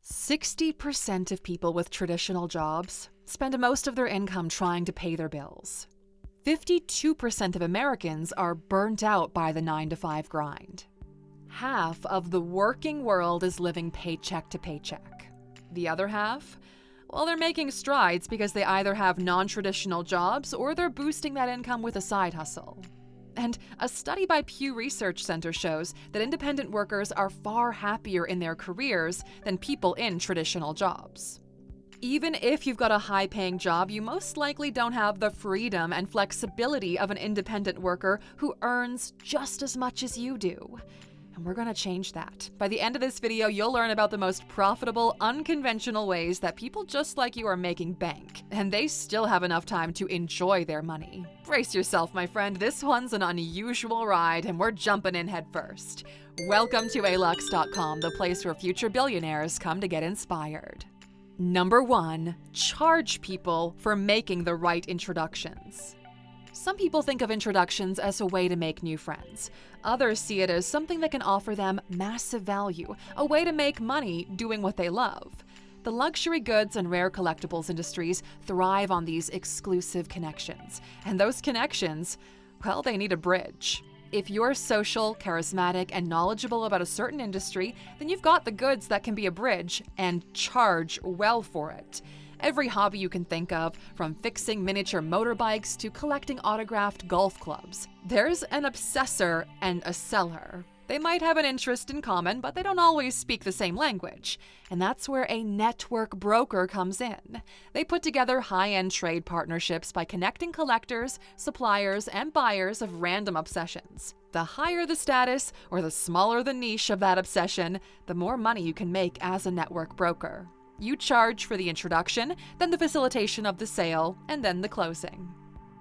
60% of people with traditional jobs spend most of their income trying to pay their bills. 52% of Americans are burnt out by the 9-to-5 grind. Half of the working world is living paycheck to paycheck. The other half? Well, they're making strides because they either have non-traditional jobs or they're boosting that income with a side hustle. And a study by Pew Research Center shows that independent workers are far happier in their careers than people in traditional jobs. Even if you've got a high-paying job, you most likely don't have the freedom and flexibility of an independent worker who earns just as much as you do. And we're going to change that. By the end of this video, you'll learn about the most profitable, unconventional ways that people just like you are making bank, and they still have enough time to enjoy their money. Brace yourself, my friend. This one's an unusual ride, and we're jumping in head first. Welcome to Alux.com, the place where future billionaires come to get inspired. Number 1, charge people for making the right introductions. Some people think of introductions as a way to make new friends. Others see it as something that can offer them massive value, a way to make money doing what they love. The luxury goods and rare collectibles industries thrive on these exclusive connections. And those connections, well, they need a bridge. If you're social, charismatic, and knowledgeable about a certain industry, then you've got the goods that can be a bridge and charge well for it. Every hobby you can think of, from fixing miniature motorbikes to collecting autographed golf clubs. There's an obsessor and a seller. They might have an interest in common, but they don't always speak the same language. And that's where a network broker comes in. They put together high-end trade partnerships by connecting collectors, suppliers, and buyers of random obsessions. The higher the status, or the smaller the niche of that obsession, the more money you can make as a network broker. You charge for the introduction, then the facilitation of the sale, and then the closing.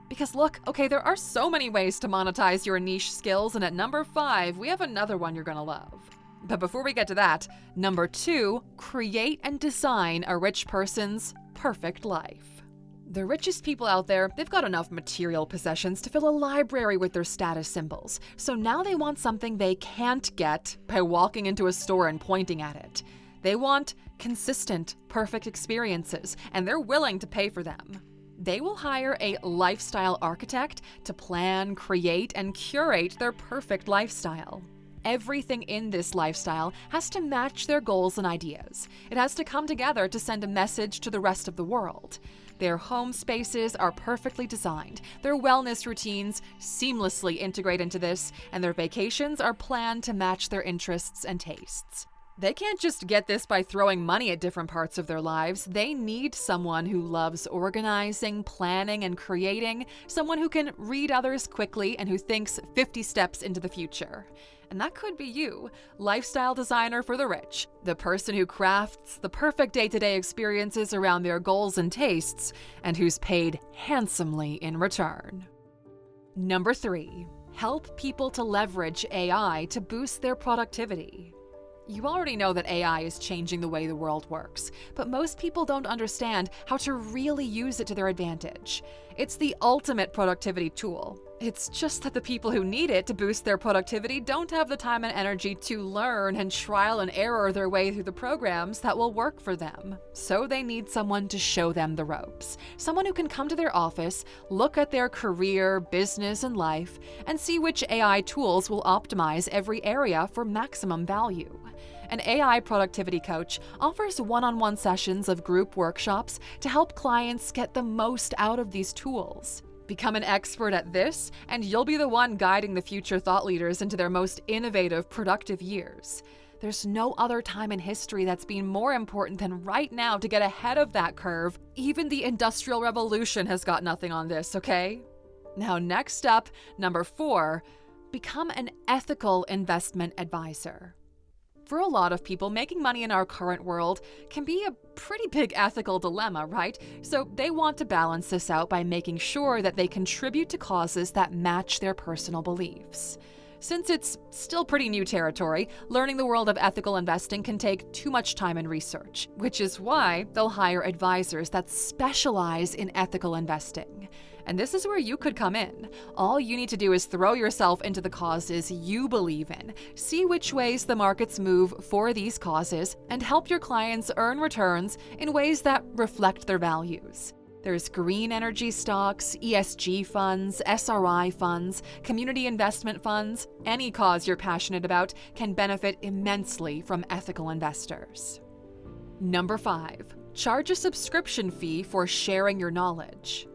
Because look, okay, there are so many ways to monetize your niche skills, and at number 5, we have another one you're gonna love. But before we get to that, number 2, create and design a rich person's perfect life. The richest people out there, they've got enough material possessions to fill a library with their status symbols. So now they want something they can't get by walking into a store and pointing at it. They want consistent, perfect experiences, and they're willing to pay for them. They will hire a lifestyle architect to plan, create, and curate their perfect lifestyle. Everything in this lifestyle has to match their goals and ideas. It has to come together to send a message to the rest of the world. Their home spaces are perfectly designed. Their wellness routines seamlessly integrate into this, and their vacations are planned to match their interests and tastes. They can't just get this by throwing money at different parts of their lives. They need someone who loves organizing, planning, and creating, someone who can read others quickly and who thinks 50 steps into the future. And that could be you, lifestyle designer for the rich, the person who crafts the perfect day-to-day experiences around their goals and tastes, and who's paid handsomely in return. Number 3, help people to leverage AI to boost their productivity. You already know that AI is changing the way the world works, but most people don't understand how to really use it to their advantage. It's the ultimate productivity tool. It's just that the people who need it to boost their productivity don't have the time and energy to learn and trial and error their way through the programs that will work for them. So they need someone to show them the ropes. Someone who can come to their office, look at their career, business, and life, and see which AI tools will optimize every area for maximum value. An AI productivity coach offers one-on-one sessions of group workshops to help clients get the most out of these tools. Become an expert at this, and you'll be the one guiding the future thought leaders into their most innovative, productive years. There's no other time in history that's been more important than right now to get ahead of that curve. Even the Industrial Revolution has got nothing on this, okay? Now, next up, number 4, become an ethical investment advisor. For a lot of people, making money in our current world can be a pretty big ethical dilemma, right? So they want to balance this out by making sure that they contribute to causes that match their personal beliefs. Since it's still pretty new territory, learning the world of ethical investing can take too much time and research, which is why they'll hire advisors that specialize in ethical investing. And this is where you could come in. All you need to do is throw yourself into the causes you believe in, see which ways the markets move for these causes, and help your clients earn returns in ways that reflect their values. There's green energy stocks, ESG funds, SRI funds, community investment funds. Any cause you're passionate about can benefit immensely from ethical investors. Number 5. Charge a subscription fee for sharing your knowledge.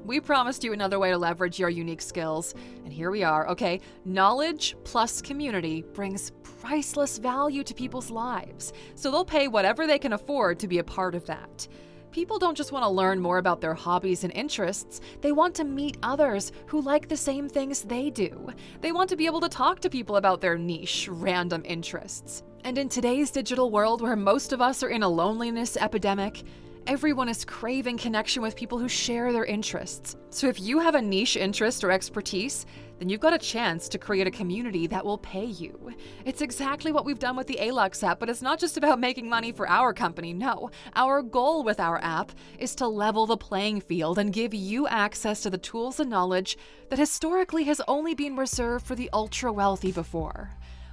We promised you another way to leverage your unique skills, and here we are, okay? Knowledge plus community brings priceless value to people's lives, so they'll pay whatever they can afford to be a part of that. People don't just want to learn more about their hobbies and interests, they want to meet others who like the same things they do. They want to be able to talk to people about their niche, random interests. And in today's digital world where most of us are in a loneliness epidemic, everyone is craving connection with people who share their interests. So if you have a niche interest or expertise, then you've got a chance to create a community that will pay you. It's exactly what we've done with the Alux app, but it's not just about making money for our company, no. Our goal with our app is to level the playing field and give you access to the tools and knowledge that historically has only been reserved for the ultra-wealthy before.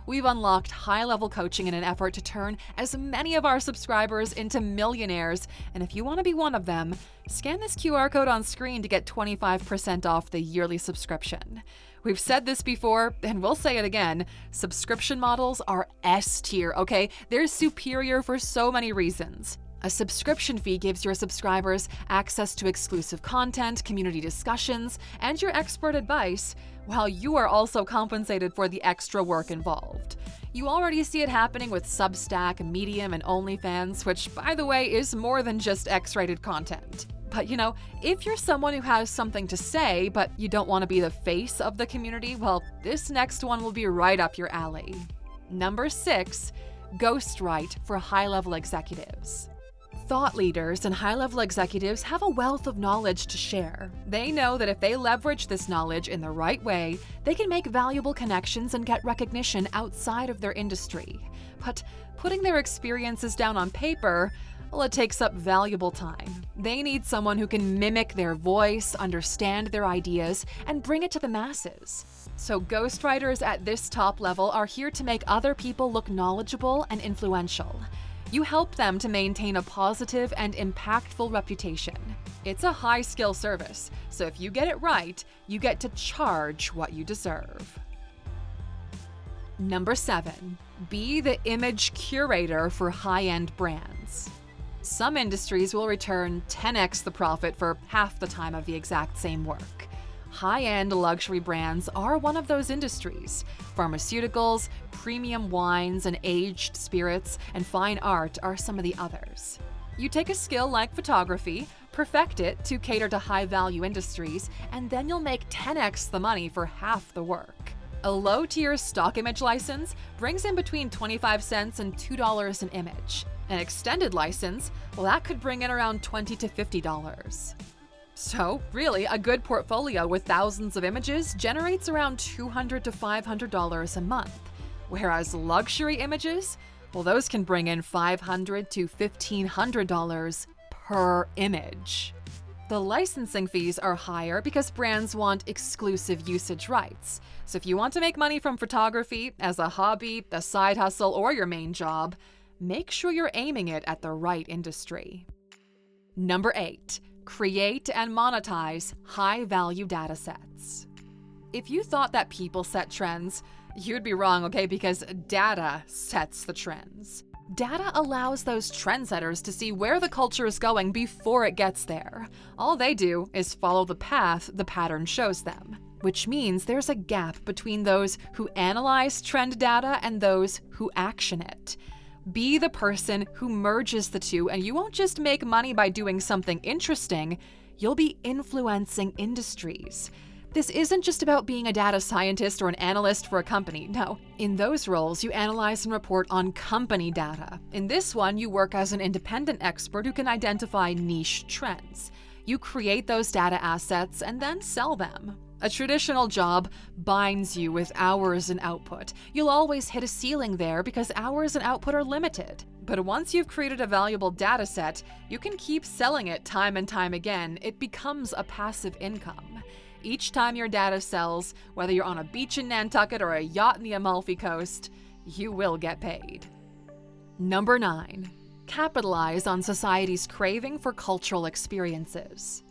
We've unlocked high-level coaching in an effort to turn as many of our subscribers into millionaires, and if you want to be one of them, scan this QR code on screen to get 25% off the yearly subscription. We've said this before, and we'll say it again, subscription models are S tier, okay? They're superior for so many reasons. A subscription fee gives your subscribers access to exclusive content, community discussions, and your expert advice, while you are also compensated for the extra work involved. You already see it happening with Substack, Medium, and OnlyFans, which, by the way, is more than just X-rated content. But if you're someone who has something to say, but you don't want to be the face of the community, well, this next one will be right up your alley. Number 6, Ghostwrite for high-level executives. Thought leaders and high-level executives have a wealth of knowledge to share. They know that if they leverage this knowledge in the right way, they can make valuable connections and get recognition outside of their industry. But putting their experiences down on paper, well, it takes up valuable time. They need someone who can mimic their voice, understand their ideas, and bring it to the masses. So ghostwriters at this top level are here to make other people look knowledgeable and influential. You help them to maintain a positive and impactful reputation. It's a high-skill service, so if you get it right, you get to charge what you deserve. Number 7, be the image curator for high-end brands. Some industries will return 10x the profit for half the time of the exact same work. High-end luxury brands are one of those industries. Pharmaceuticals, premium wines and aged spirits, and fine art are some of the others. You take a skill like photography, perfect it to cater to high-value industries, and then you'll make 10x the money for half the work. A low-tier stock image license brings in between 25 cents and $2 an image. An extended license, well, that could bring in around $20 to $50. So, really, a good portfolio with thousands of images generates around $200 to $500 a month, whereas luxury images, well, those can bring in $500 to $1,500 per image. The licensing fees are higher because brands want exclusive usage rights. So if you want to make money from photography as a hobby, a side hustle, or your main job, make sure you're aiming it at the right industry. Number 8. Create and monetize high-value data sets. If you thought that people set trends, you'd be wrong, okay? Because data sets the trends. Data allows those trendsetters to see where the culture is going before it gets there. All they do is follow the path the pattern shows them, which means there's a gap between those who analyze trend data and those who action it. Be the person who merges the two, and you won't just make money by doing something interesting, you'll be influencing industries. This isn't just about being a data scientist or an analyst for a company. No, in those roles, you analyze and report on company data. In this one, you work as an independent expert who can identify niche trends. You create those data assets and then sell them. A traditional job binds you with hours and output. You'll always hit a ceiling there because hours and output are limited. But once you've created a valuable data set, you can keep selling it time and time again. It becomes a passive income. Each time your data sells, whether you're on a beach in Nantucket or a yacht in the Amalfi Coast, you will get paid. Number 9. Capitalize on society's craving for cultural experiences.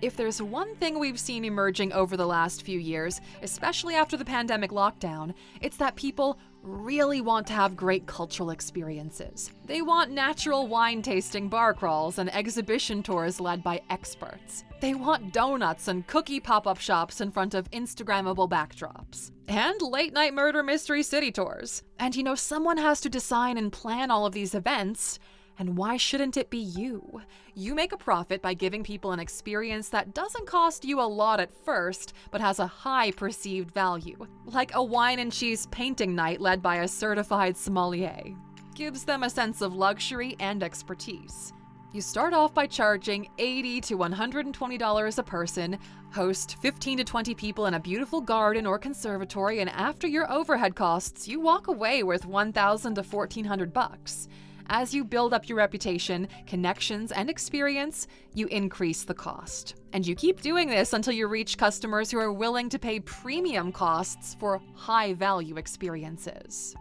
If there's one thing we've seen emerging over the last few years, especially after the pandemic lockdown, it's that people really want to have great cultural experiences. They want natural wine-tasting bar crawls and exhibition tours led by experts. They want donuts and cookie pop-up shops in front of Instagrammable backdrops. And late-night murder mystery city tours. And someone has to design and plan all of these events. And why shouldn't it be you? You make a profit by giving people an experience that doesn't cost you a lot at first, but has a high perceived value, like a wine and cheese painting night led by a certified sommelier. Gives them a sense of luxury and expertise. You start off by charging $80 to $120 a person, host 15 to 20 people in a beautiful garden or conservatory, and after your overhead costs, you walk away with $1,000 to $1,400. As you build up your reputation, connections, and experience, you increase the cost. And you keep doing this until you reach customers who are willing to pay premium costs for high-value experiences.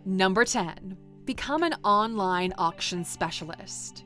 Number 10. Become an online auction specialist.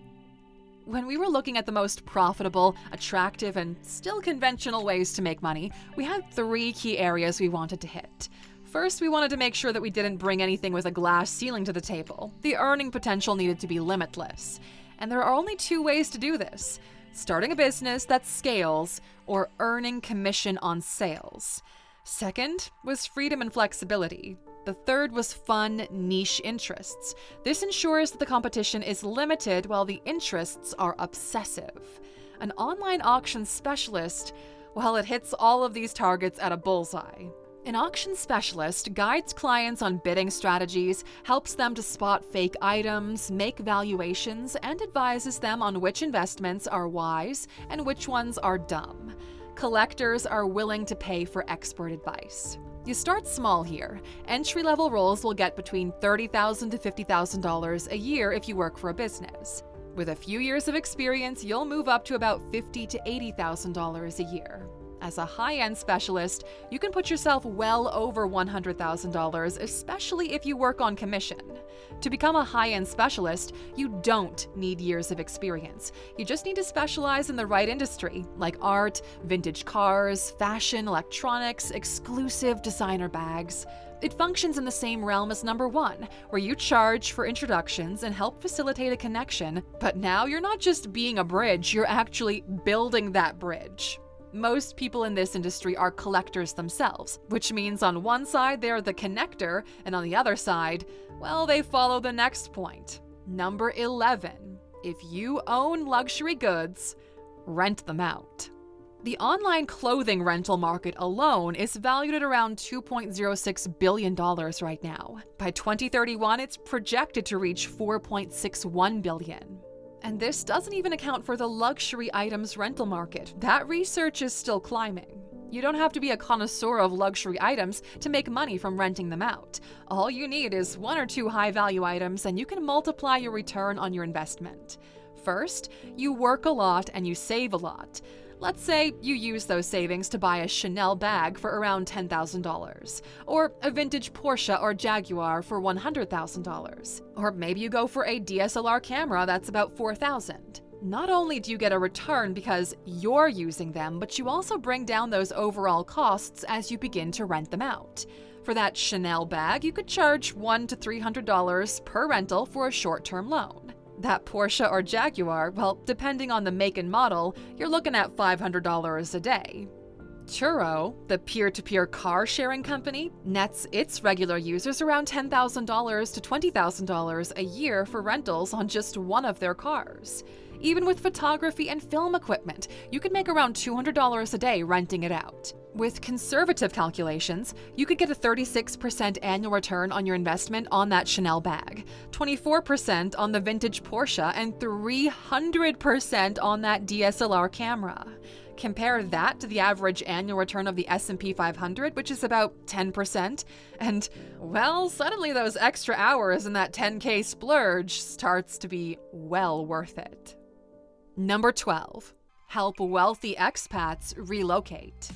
When we were looking at the most profitable, attractive, and still conventional ways to make money, we had 3 key areas we wanted to hit. First, we wanted to make sure that we didn't bring anything with a glass ceiling to the table. The earning potential needed to be limitless. And there are only 2 ways to do this: starting a business that scales or earning commission on sales. Second was freedom and flexibility. The third was fun, niche interests. This ensures that the competition is limited while the interests are obsessive. An online auction specialist, well, it hits all of these targets at a bullseye. An auction specialist guides clients on bidding strategies, helps them to spot fake items, make valuations, and advises them on which investments are wise and which ones are dumb. Collectors are willing to pay for expert advice. You start small here. Entry-level roles will get between $30,000 to $50,000 a year if you work for a business. With a few years of experience, you'll move up to about $50,000 to $80,000 a year. As a high-end specialist, you can put yourself well over $100,000, especially if you work on commission. To become a high-end specialist, you don't need years of experience. You just need to specialize in the right industry, like art, vintage cars, fashion, electronics, exclusive designer bags. It functions in the same realm as number 1, where you charge for introductions and help facilitate a connection, but now you're not just being a bridge, you're actually building that bridge. Most people in this industry are collectors themselves, which means on one side they're the connector, and on the other side, well, they follow the next point. Number 11. If you own luxury goods, rent them out. The online clothing rental market alone is valued at around $2.06 billion right now. By 2031, it's projected to reach $4.61 billion. And this doesn't even account for the luxury items rental market. That research is still climbing. You don't have to be a connoisseur of luxury items to make money from renting them out. All you need is 1 or 2 high-value items and you can multiply your return on your investment. First, you work a lot and you save a lot. Let's say you use those savings to buy a Chanel bag for around $10,000, or a vintage Porsche or Jaguar for $100,000, or maybe you go for a DSLR camera that's about $4,000. Not only do you get a return because you're using them, but you also bring down those overall costs as you begin to rent them out. For that Chanel bag, you could charge $100 to $300 per rental for a short-term loan. That Porsche or Jaguar, well, depending on the make and model, you're looking at $500 a day. Turo, the peer-to-peer car-sharing company, nets its regular users around $10,000 to $20,000 a year for rentals on just one of their cars. Even with photography and film equipment, you could make around $200 a day renting it out. With conservative calculations, you could get a 36% annual return on your investment on that Chanel bag, 24% on the vintage Porsche, and 300% on that DSLR camera. Compare that to the average annual return of the S&P 500, which is about 10%, and, well, suddenly those extra hours in that 10K splurge starts to be well worth it. Number 12. Help wealthy expats relocate.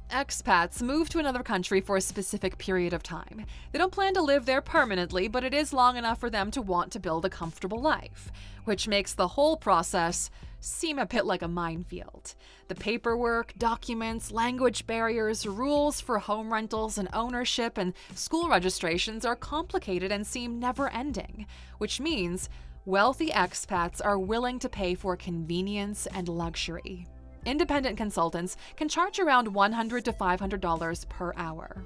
Expats move to another country for a specific period of time. They don't plan to live there permanently, but it is long enough for them to want to build a comfortable life, which makes the whole process seem a bit like a minefield. The paperwork, documents, language barriers, rules for home rentals and ownership, and school registrations are complicated and seem never-ending, which means wealthy expats are willing to pay for convenience and luxury. Independent consultants can charge around $100 to $500 per hour.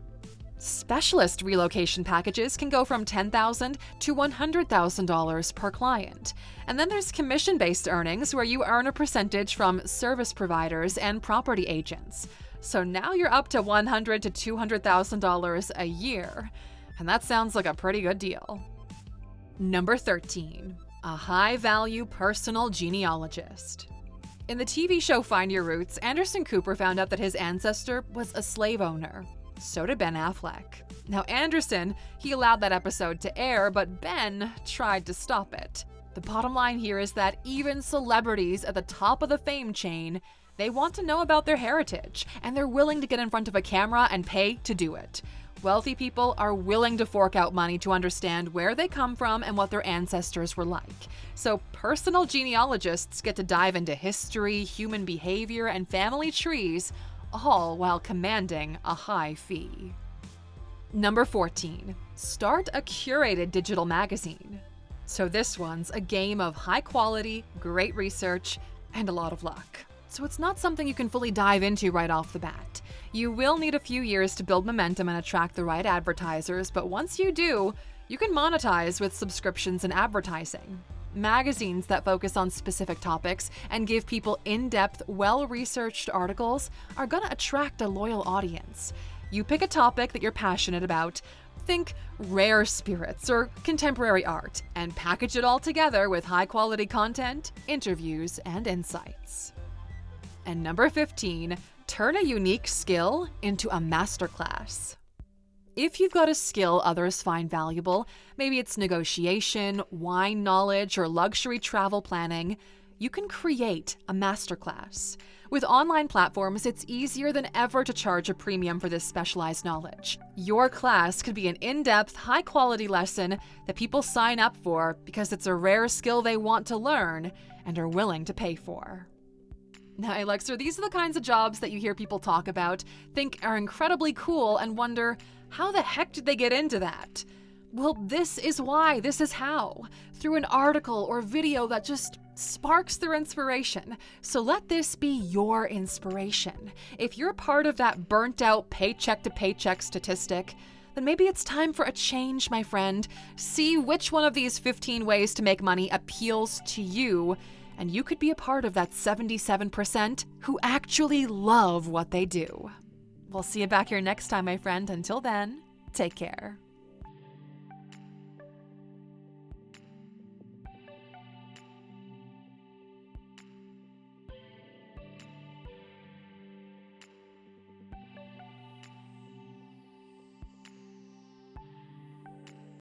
Specialist relocation packages can go from $10,000 to $100,000 per client. And then there's commission-based earnings where you earn a percentage from service providers and property agents. So now you're up to $100,000 to $200,000 a year. And that sounds like a pretty good deal. Number 13. A high-value personal genealogist. In the TV show Find Your Roots, Anderson Cooper found out that his ancestor was a slave owner. So did Ben Affleck. Now Anderson, he allowed that episode to air, but Ben tried to stop it. The bottom line here is that even celebrities at the top of the fame chain, they want to know about their heritage, and they're willing to get in front of a camera and pay to do it. Wealthy people are willing to fork out money to understand where they come from and what their ancestors were like. So personal genealogists get to dive into history, human behavior, and family trees, all while commanding a high fee. Number 14. Start a curated digital magazine. So this one's a game of high quality, great research, and a lot of luck. So it's not something you can fully dive into right off the bat. You will need a few years to build momentum and attract the right advertisers, but once you do, you can monetize with subscriptions and advertising. Magazines that focus on specific topics and give people in-depth, well-researched articles are going to attract a loyal audience. You pick a topic that you're passionate about, think rare spirits or contemporary art, and package it all together with high-quality content, interviews, and insights. And number 15, turn a unique skill into a masterclass. If you've got a skill others find valuable, maybe it's negotiation, wine knowledge, or luxury travel planning, you can create a masterclass. With online platforms, it's easier than ever to charge a premium for this specialized knowledge. Your class could be an in-depth, high-quality lesson that people sign up for because it's a rare skill they want to learn and are willing to pay for. Now, Alexer, these are the kinds of jobs that you hear people talk about, think are incredibly cool, and wonder, how the heck did they get into that? Well, this is why, this is how. Through an article or video that just sparks their inspiration. So let this be your inspiration. If you're part of that burnt-out paycheck-to-paycheck statistic, then maybe it's time for a change, my friend. See which one of these 15 ways to make money appeals to you, and you could be a part of that 77% who actually love what they do. We'll see you back here next time, my friend. Until then, take care.